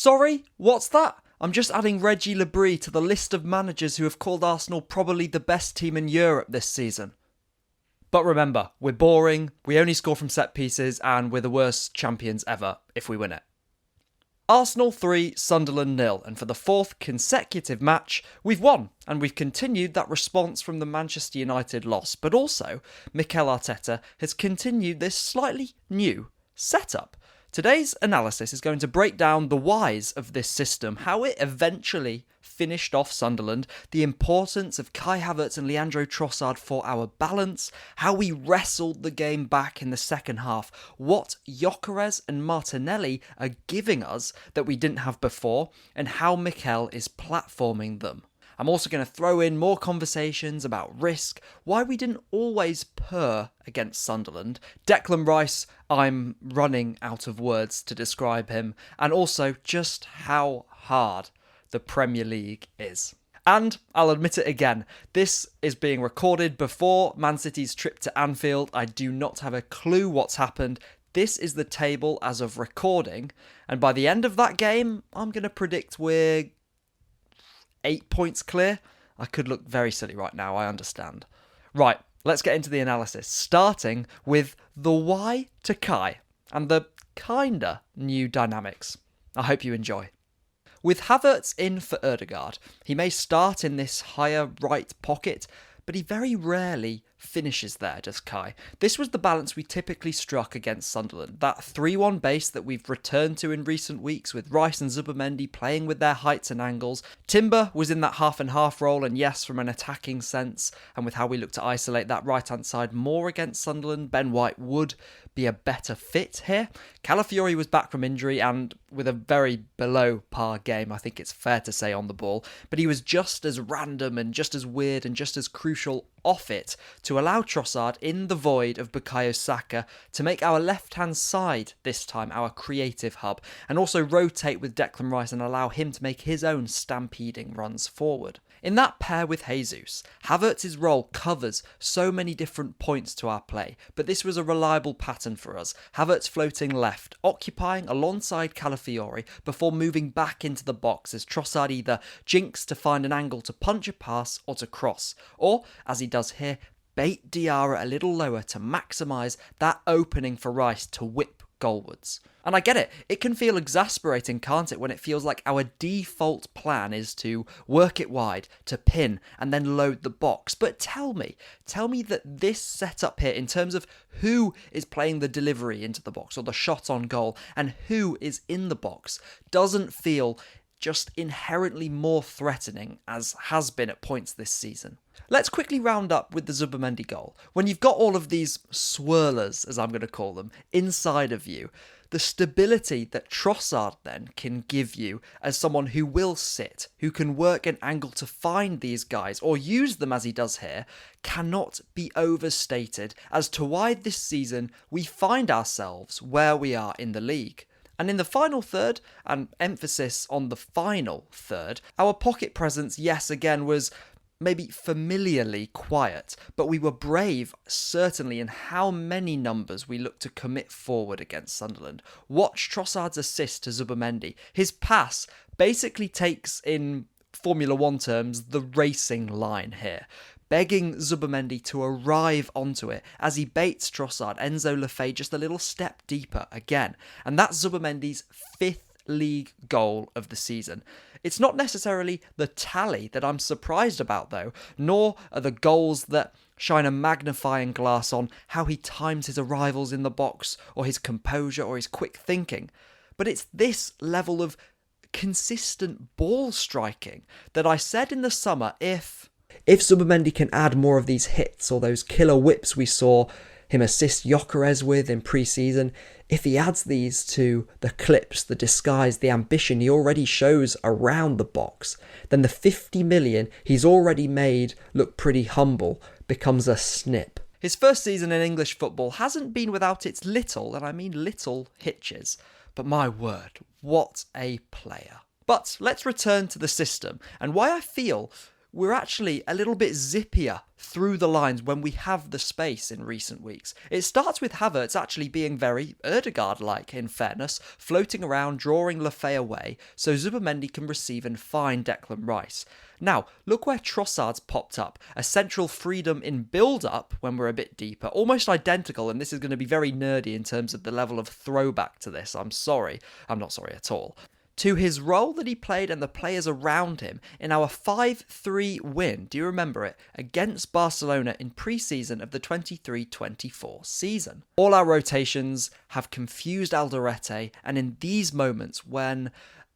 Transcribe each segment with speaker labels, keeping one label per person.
Speaker 1: Sorry, what's that? I'm just adding Reggie Lebris to the list of managers who have called Arsenal probably the best team in Europe this season. But remember, we're boring, we only score from set pieces, and we're the worst champions ever if we win it. Arsenal 3, Sunderland 0, and for the fourth consecutive match, we've won, and we've continued that response from the Manchester United loss, but also Mikel Arteta has continued this slightly new setup. Today's analysis is going to break down the whys of this system, how it eventually finished off Sunderland, the importance of Kai Havertz and Leandro Trossard for our balance, how we wrestled the game back in the second half, what Gyokeres and Martinelli are giving us that we didn't have before, and how Mikel is platforming them. I'm also going to throw in more conversations about risk, why we didn't always purr against Sunderland, Declan Rice, I'm running out of words to describe him, and also just how hard the Premier League is. And I'll admit it again, this is being recorded before Man City's trip to Anfield. I do not have a clue what's happened. This is the table as of recording, and by the end of that game, I'm going to predict we're 8 points clear. I could look very silly right now, I understand. Right, let's get into the analysis, starting with the why to Kai and the kinda new dynamics. I hope you enjoy. With Havertz in for Norgaard, he may start in this higher right pocket, but he very rarely finishes there, does Kai. This was the balance we typically struck against Sunderland, that 3-1 base that we've returned to in recent weeks with Rice and Zubimendi playing with their heights and angles. Timber was in that half-and-half role, and yes, from an attacking sense, and with how we look to isolate that right-hand side more against Sunderland, Ben White would be a better fit here. Calafiori was back from injury and with a very below par game, I think it's fair to say, on the ball, but he was just as random and just as weird and just as crucial off it to allow Trossard in the void of Bukayo Saka to make our left-hand side this time our creative hub, and also rotate with Declan Rice and allow him to make his own stampeding runs forward. In that pair with Jesus, Havertz's role covers so many different points to our play, but this was a reliable pattern for us. Havertz floating left, occupying alongside Calafiori before moving back into the box as Trossard either jinks to find an angle to punch a pass or to cross, or, as he does here, bait Diarra a little lower to maximise that opening for Rice to whip goalwards. And I get it, it can feel exasperating, can't it, when it feels like our default plan is to work it wide, to pin, and then load the box. But tell me that this setup here, in terms of who is playing the delivery into the box or the shot on goal, and who is in the box, doesn't feel just inherently more threatening as has been at points this season. Let's quickly round up with the Zubimendi goal. When you've got all of these swirlers, as I'm going to call them, inside of you, the stability that Trossard then can give you as someone who will sit, who can work an angle to find these guys, or use them as he does here, cannot be overstated as to why this season we find ourselves where we are in the league. And in the final third, and emphasis on the final third, our pocket presence, yes, again, was maybe familiarly quiet, but we were brave, certainly, in how many numbers we looked to commit forward against Sunderland. Watch Trossard's assist to Zubimendi. His pass basically takes, in Formula 1 terms, the racing line here, begging Zubimendi to arrive onto it as he baits Trossard, Enzo Lefebvre just a little step deeper again. And that's Zubimendi's 5th league goal of the season. It's not necessarily the tally that I'm surprised about though, nor are the goals that shine a magnifying glass on how he times his arrivals in the box, or his composure, or his quick thinking. But it's this level of consistent ball striking that I said in the summer, if Zubimendi can add more of these hits or those killer whips we saw him assist Gyokeres with in pre-season, if he adds these to the clips, the disguise, the ambition he already shows around the box, then the 50 million he's already made look pretty humble becomes a snip. His first season in English football hasn't been without its little, and I mean little, hitches. But my word, what a player. But let's return to the system and why I feel we're actually a little bit zippier through the lines when we have the space in recent weeks. It starts with Havertz actually being very Erdegaard-like, in fairness, floating around, drawing Lafay away, so Zubimendi can receive and find Declan Rice. Now, look where Trossard's popped up. A central freedom in build-up when we're a bit deeper, almost identical, and this is going to be very nerdy in terms of the level of throwback to this. I'm not sorry at all. To his role that he played and the players around him in our 5-3 win, do you remember it, against Barcelona in pre-season of the 23-24 season. All our rotations have confused Alderete, and in these moments when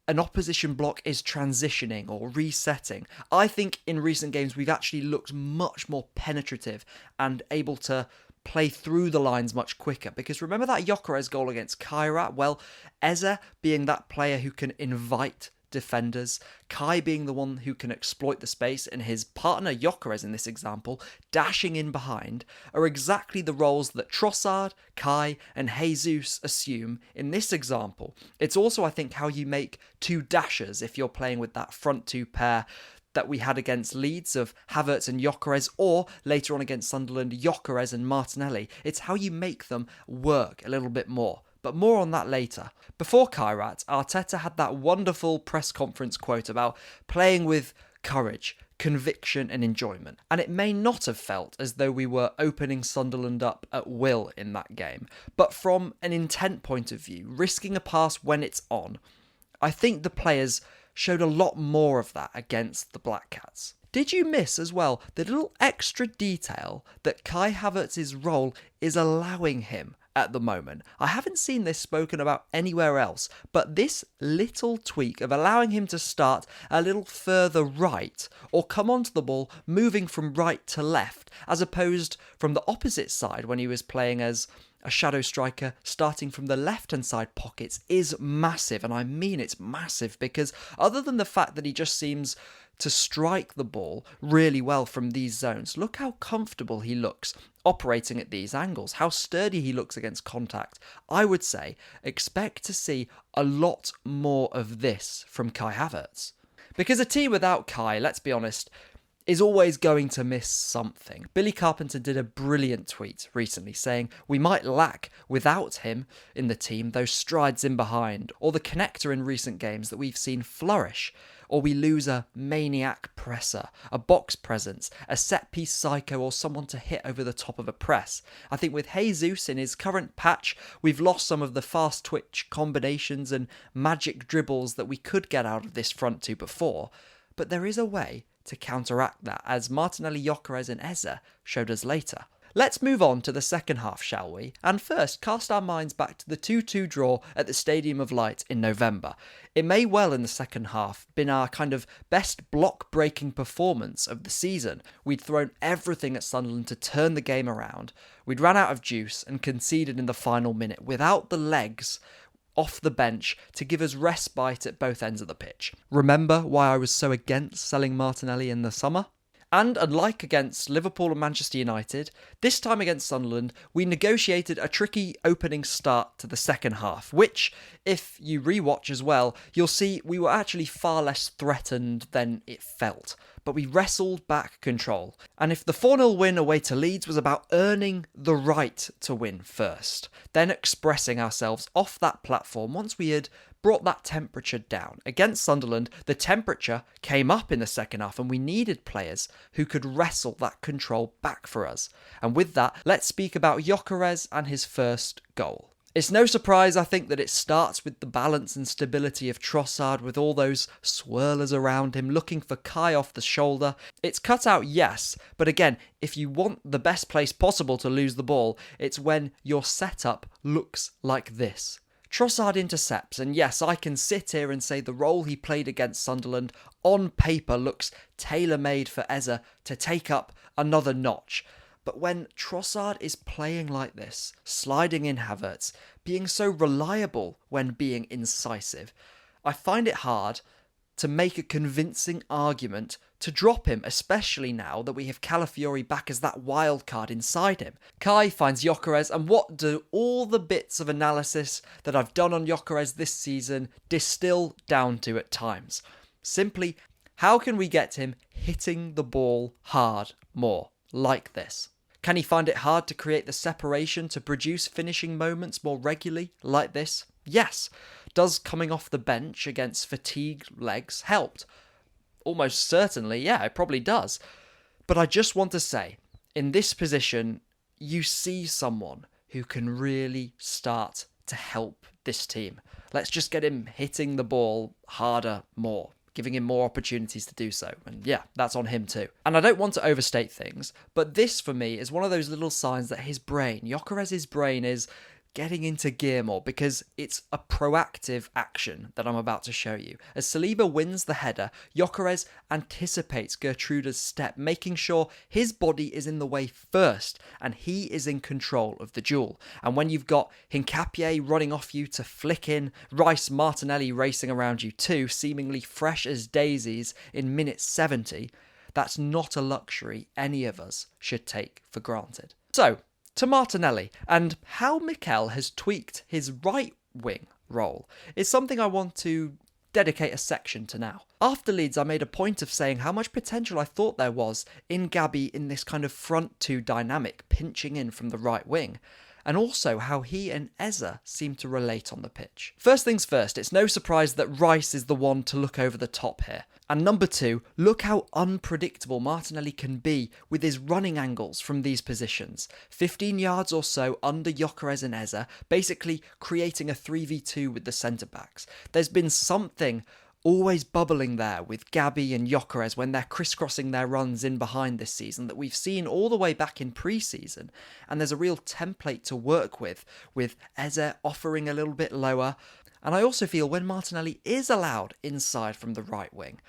Speaker 1: an opposition block is transitioning or resetting, I think in recent games we've actually looked much more penetrative and able to play through the lines much quicker. Because remember that Gyokeres goal against Kairat? Well, Eze being that player who can invite defenders, Kai being the one who can exploit the space, and his partner Gyokeres in this example, dashing in behind, are exactly the roles that Trossard, Kai and Jesus assume in this example. It's also, I think, how you make two dashers if you're playing with that front two pair that we had against Leeds of Havertz and Gyokeres, or later on against Sunderland, Gyokeres and Martinelli. It's how you make them work a little bit more. But more on that later. Before Kairat, Arteta had that wonderful press conference quote about playing with courage, conviction and enjoyment. And it may not have felt as though we were opening Sunderland up at will in that game. But from an intent point of view, risking a pass when it's on, I think the players showed a lot more of that against the Black Cats. Did you miss as well the little extra detail that Kai Havertz's role is allowing him at the moment? I haven't seen this spoken about anywhere else, but this little tweak of allowing him to start a little further right or come onto the ball moving from right to left as opposed from the opposite side when he was playing as a shadow striker starting from the left-hand side pockets is massive, and I mean it's massive, because other than the fact that he just seems to strike the ball really well from these zones, look how comfortable he looks operating at these angles, how sturdy he looks against contact. I would say expect to see a lot more of this from Kai Havertz. Because a team without Kai, let's be honest, is always going to miss something. Billy Carpenter did a brilliant tweet recently saying we might lack, without him in the team, those strides in behind, or the connector in recent games that we've seen flourish, or we lose a maniac presser, a box presence, a set-piece psycho, or someone to hit over the top of a press. I think with Jesus in his current patch, we've lost some of the fast twitch combinations and magic dribbles that we could get out of this front two before, but there is a way to counteract that, as Martinelli, Gyokeres and Eze showed us later. Let's move on to the second half, shall we? And first, cast our minds back to the 2-2 draw at the Stadium of Light in November. It may well, in the second half, been our kind of best block-breaking performance of the season. We'd thrown everything at Sunderland to turn the game around. We'd ran out of juice and conceded in the final minute without the legs off the bench to give us respite at both ends of the pitch. Remember why I was so against selling Martinelli in the summer? And unlike against Liverpool and Manchester United, this time against Sunderland, we negotiated a tricky opening start to the second half, which, if you rewatch as well, you'll see we were actually far less threatened than it felt. But we wrestled back control. And if the 4-0 win away to Leeds was about earning the right to win first, then expressing ourselves off that platform once we had brought that temperature down. Against Sunderland, the temperature came up in the second half and we needed players who could wrestle that control back for us. And with that, let's speak about Gyokeres and his first goal. It's no surprise, I think, that it starts with the balance and stability of Trossard with all those swirlers around him looking for Kai off the shoulder. It's cut out, yes, but again, if you want the best place possible to lose the ball, it's when your setup looks like this. Trossard intercepts, and yes, I can sit here and say the role he played against Sunderland on paper looks tailor-made for Eze to take up another notch. But when Trossard is playing like this, sliding in Havertz, being so reliable when being incisive, I find it hard to make a convincing argument to drop him, especially now that we have Calafiori back as that wild card inside him. Kai finds Gyokeres, and what do all the bits of analysis that I've done on Gyokeres this season distill down to at times? Simply How can we get him hitting the ball hard more, like this? Can he find it hard to create the separation to produce finishing moments more regularly, like this? Yes. Does coming off the bench against fatigued legs helped? Almost certainly, yeah, it probably does. But I just want to say, in this position, you see someone who can really start to help this team. Let's just get him hitting the ball harder more, giving him more opportunities to do so. And yeah, that's on him too. And I don't want to overstate things, but this for me is one of those little signs that his brain, Gyokeres' brain, is getting into gear more, because it's a proactive action that I'm about to show you. As Saliba wins the header, Gyokeres anticipates Gertruda's step, making sure his body is in the way first and he is in control of the duel. And when you've got Hincapie running off you to flick in, Rice, Martinelli racing around you too, seemingly fresh as daisies in minute 70, that's not a luxury any of us should take for granted. So, to Martinelli, and how Mikel has tweaked his right wing role is something I want to dedicate a section to now. After Leeds, I made a point of saying how much potential I thought there was in Gabby in this kind of front two dynamic, pinching in from the right wing, and also how he and Eze seem to relate on the pitch. First things first, it's no surprise that Rice is the one to look over the top here. And number two, look how unpredictable Martinelli can be with his running angles from these positions. 15 yards or so under Gyokeres and Eze, basically creating a 3v2 with the centre-backs. There's been something always bubbling there with Gabby and Gyokeres when they're crisscrossing their runs in behind this season that we've seen all the way back in pre-season. And there's a real template to work with Eze offering a little bit lower. And I also feel when Martinelli is allowed inside from the right wing,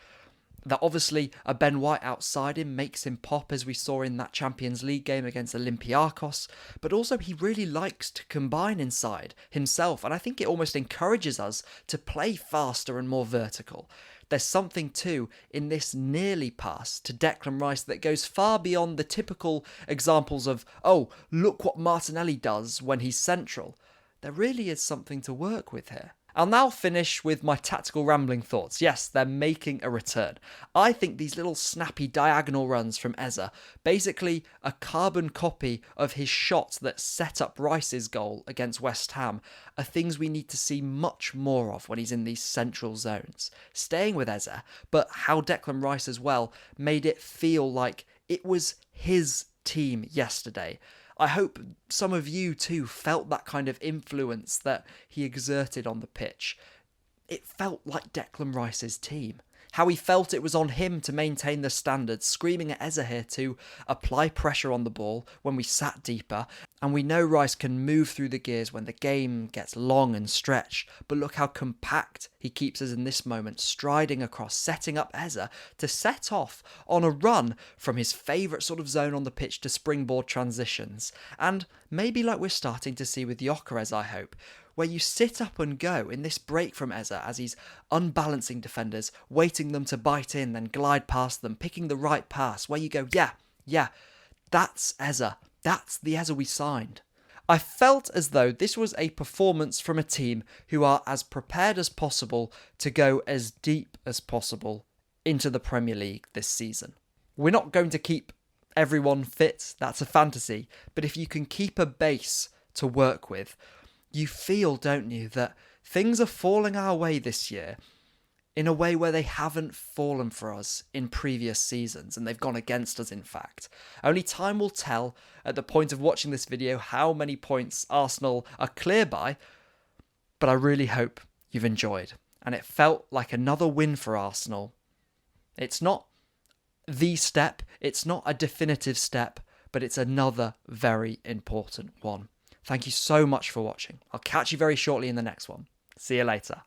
Speaker 1: that obviously a Ben White outside him makes him pop, as we saw in that Champions League game against Olympiacos, but also he really likes to combine inside himself, and I think it almost encourages us to play faster and more vertical. There's something too in this nearly pass to Declan Rice that goes far beyond the typical examples of, oh, look what Martinelli does when he's central. There really is something to work with here. I'll now finish with my tactical rambling thoughts. Yes, they're making a return. I think these little snappy diagonal runs from Eze, basically a carbon copy of his shot that set up Rice's goal against West Ham, are things we need to see much more of when he's in these central zones. Staying with Eze, but how Declan Rice as well made it feel like it was his team yesterday. I hope some of you too felt that kind of influence that he exerted on the pitch. It felt like Declan Rice's team. How he felt it was on him to maintain the standards, screaming at Eze here to apply pressure on the ball when we sat deeper. And we know Rice can move through the gears when the game gets long and stretched. But look how compact he keeps us in this moment, striding across, setting up Eze to set off on a run from his favourite sort of zone on the pitch to springboard transitions. And maybe like we're starting to see with Gyokeres, I hope, where you sit up and go in this break from Eze as he's unbalancing defenders, waiting them to bite in, then glide past them, picking the right pass, where you go, yeah, that's Eze. That's the Eze we signed. I felt as though this was a performance from a team who are as prepared as possible to go as deep as possible into the Premier League this season. We're not going to keep everyone fit, that's a fantasy, but if you can keep a base to work with, you feel, don't you, that things are falling our way this year in a way where they haven't fallen for us in previous seasons, and they've gone against us, in fact. Only time will tell at the point of watching this video how many points Arsenal are clear by, but I really hope you've enjoyed. And it felt like another win for Arsenal. It's not the step, it's not a definitive step, but it's another very important one. Thank you so much for watching. I'll catch you very shortly in the next one. See you later.